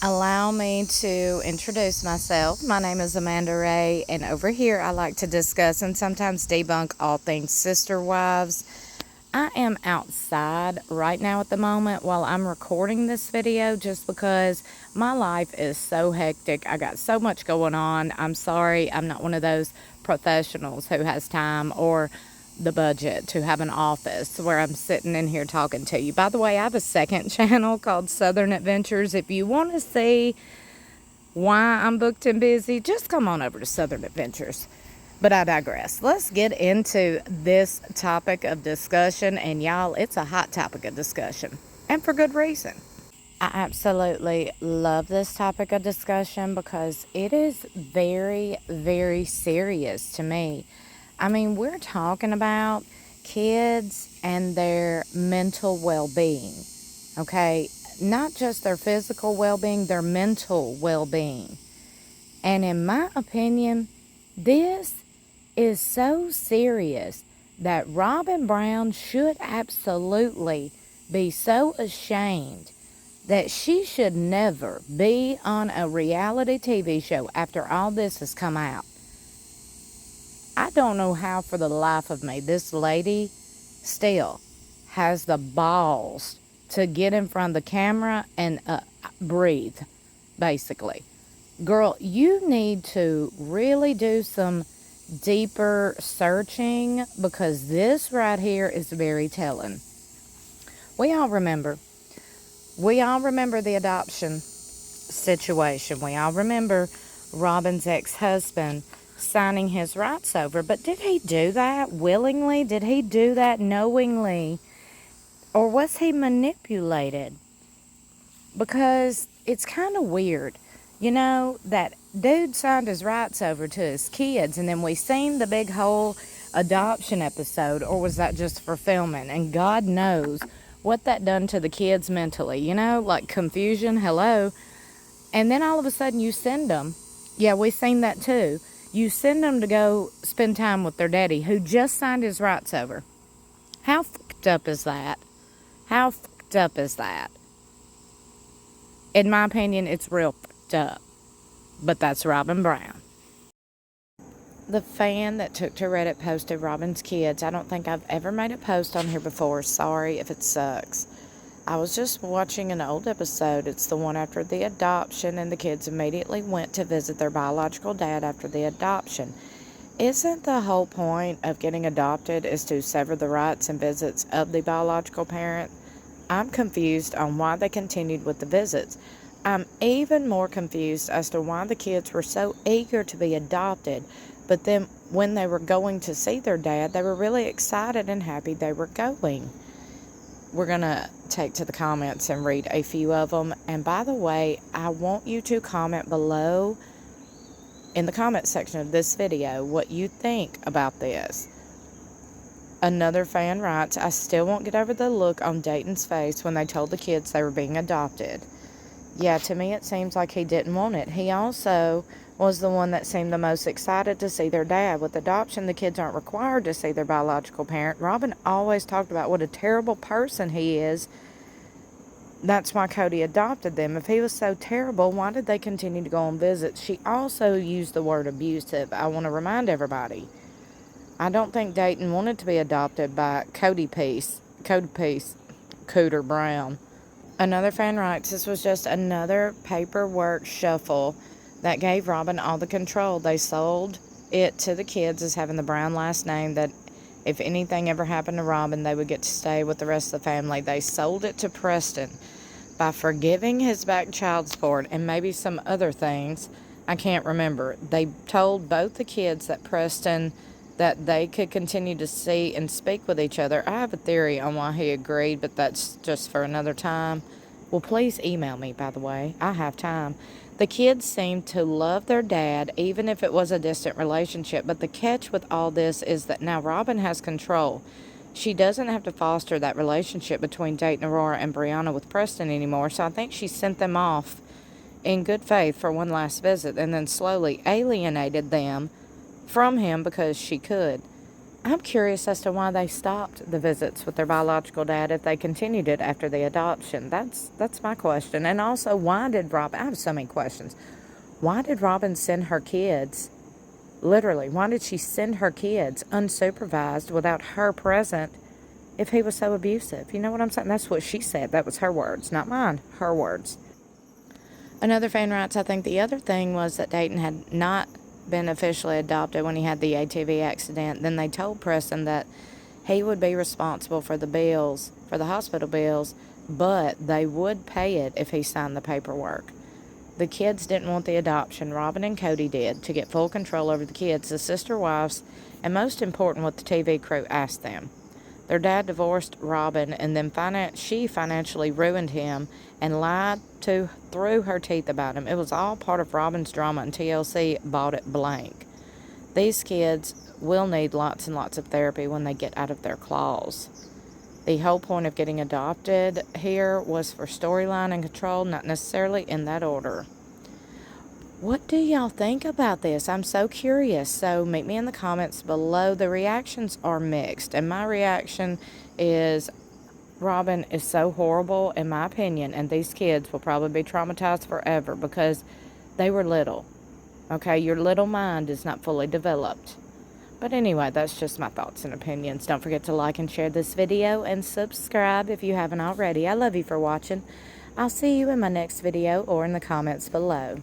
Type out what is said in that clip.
Allow me to introduce myself. My name is Amanda Ray, and over here I like to discuss and sometimes debunk all things sister wives. I am outside right now at the moment while I'm recording this video just because my life is so hectic. I got so much going on. I'm sorry, I'm not one of those professionals who has time or the budget to have an office where I'm sitting in here talking to you. By the way, I have a second channel called Southern Adventures. If you want to see why I'm booked and busy, just come on over to Southern Adventures. But I digress. Let's get into this topic of discussion. And y'all, it's a hot topic of discussion. And for good reason. I absolutely love this topic of discussion because it is very, very serious to me. I mean, we're talking about kids and their mental well-being, okay? Not just their physical well-being, their mental well-being. And in my opinion, this is so serious that Robyn Brown should absolutely be so ashamed that she should never be on a reality TV show after all this has come out. I don't know how for the life of me this lady still has the balls to get in front of the camera and breathe, basically. Girl, you need to really do some deeper searching because this right here is very telling. We all remember the adoption situation. We all remember Robyn's ex-husband signing his rights over. But did he do that willingly? Did he do that knowingly? Or was he manipulated? Because it's kind of weird. You know, that dude signed his rights over to his kids, and then we seen the big whole adoption episode, or was that just for filming? And God knows what that done to the kids mentally, you know, like confusion, hello. And then all of a sudden you send them, yeah, we seen that too. You send them to go spend time with their daddy who just signed his rights over. How fucked up is that? How fucked up is that? In my opinion, it's real fucked up. But that's Robyn Brown. The fan that took to Reddit posted Robyn's kids. I don't think I've ever made a post on here before. Sorry if it sucks. I was just watching an old episode. It's the one after the adoption, and the kids immediately went to visit their biological dad after the adoption. Isn't the whole point of getting adopted is to sever the rights and visits of the biological parent? I'm confused on why they continued with the visits. I'm even more confused as to why the kids were so eager to be adopted, but then when they were going to see their dad, they were really excited and happy they were going. We're going to take to the comments and read a few of them. And by the way, I want you to comment below in the comment section of this video what you think about this. Another fan writes, I still won't get over the look on Dayton's face when they told the kids they were being adopted. Yeah, to me it seems like he didn't want it. He also was the one that seemed the most excited to see their dad. With adoption, the kids aren't required to see their biological parent. Robyn always talked about what a terrible person he is. That's why Cody adopted them. If he was so terrible, why did they continue to go on visits? She also used the word abusive. I want to remind everybody, I don't think Dayton wanted to be adopted by Cooter Brown. Another fan writes, this was just another paperwork shuffle that gave Robyn all the control. They sold it to the kids as having the Brown last name, that if anything ever happened to Robyn, they would get to stay with the rest of the family. They sold it to Preston by forgiving his back child support and maybe some other things. I can't remember. They told both the kids that Preston, that they could continue to see and speak with each other. I have a theory on why he agreed, but that's just for another time. Well, please email me, by the way. I have time. The kids seemed to love their dad, even if it was a distant relationship. But the catch with all this is that now Robyn has control. She doesn't have to foster that relationship between Dayton, Aurora, and Brianna with Preston anymore. So I think she sent them off in good faith for one last visit and then slowly alienated them from him because she could. I'm curious as to why they stopped the visits with their biological dad if they continued it after the adoption. That's my question. And also, why did Robyn, I have so many questions. Why did Robyn send her kids, literally, why did she send her kids unsupervised without her present if he was so abusive? You know what I'm saying? That's what she said. That was her words, not mine, her words. Another fan writes, I think the other thing was that Dayton had not been officially adopted when he had the ATV accident. Then they told Preston that he would be responsible for the bills, for the hospital bills, but they would pay it if he signed the paperwork. The kids didn't want the adoption. Robyn and Cody did, to get full control over the kids. The sister wives, and most important, what the TV crew asked them. Their dad divorced Robyn, and then she financially ruined him and lied through her teeth about him. It was all part of Robyn's drama, and TLC bought it blank. These kids will need lots and lots of therapy when they get out of their claws. The whole point of getting adopted here was for storyline and control, not necessarily in that order. What do y'all think about this? I'm so curious. So meet me in the comments below. The reactions are mixed, and my reaction is Robyn is so horrible, in my opinion, and these kids will probably be traumatized forever because they were little. Okay, your little mind is not fully developed. But anyway, that's just my thoughts and opinions. Don't forget to like and share this video and subscribe if you haven't already. I love you for watching. I'll see you in my next video or in the comments below.